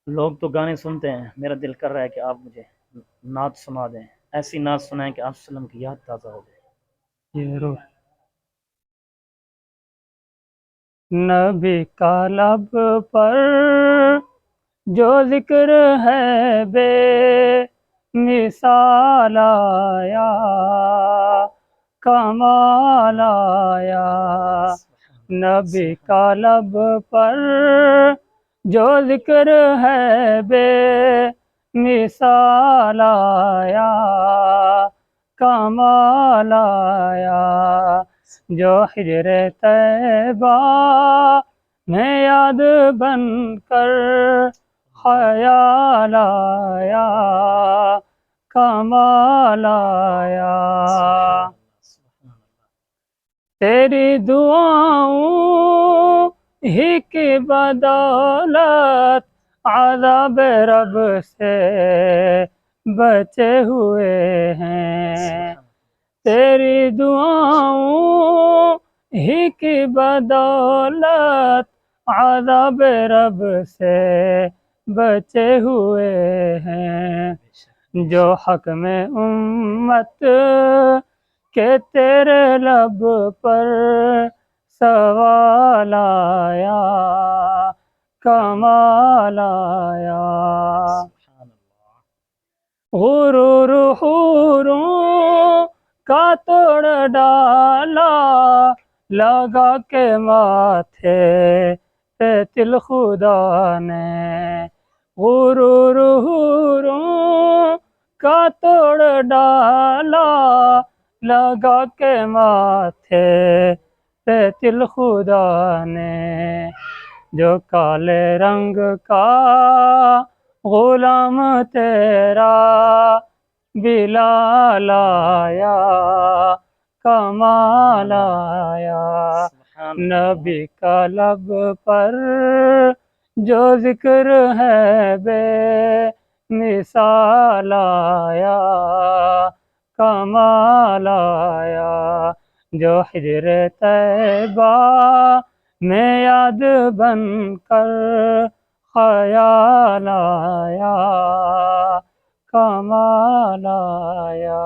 لوگ تو گانے سنتے ہیں، میرا دل کر رہا ہے کہ آپ مجھے نعت سنا دیں، ایسی نعت سنائیں کہ آپ وسلم کی یاد تازہ ہو جائے۔ یہ روح نبی کا لب پر جو ذکر ہے بے مثال آیا، کمال آیا۔ نبی کا لب پر جو ذکر ہے بے مثال آیا، کمال آیا۔ جو ہجر طیبہ میں یاد بن کر خیال آیا، کمال آیا۔ تیری دعاؤں ہی کی بدولت عذاب رب سے بچے ہوئے ہیں۔ تیری دعاؤں ہی کی بدولت عذاب رب سے بچے ہوئے ہیں۔ جو حق میں امت کہ تیرے لب پر سوال آیا، کمال آیا۔ غرور حوروں کا توڑ ڈالا، لگا کے ماتھے پہ تل خدا نے۔ غرور حوروں کا توڑ ڈالا، لگا کے ماتھے پہ تل خدا نے۔ جو کالے رنگ کا غلام تیرا بلال آیا، کمال آیا۔ نبی کا لب پر جو ذکر ہے بے مثال آیا، کمال آیا۔ جو ہجر طیبہ میں یاد بن کر خیال آیا، کمال آیا۔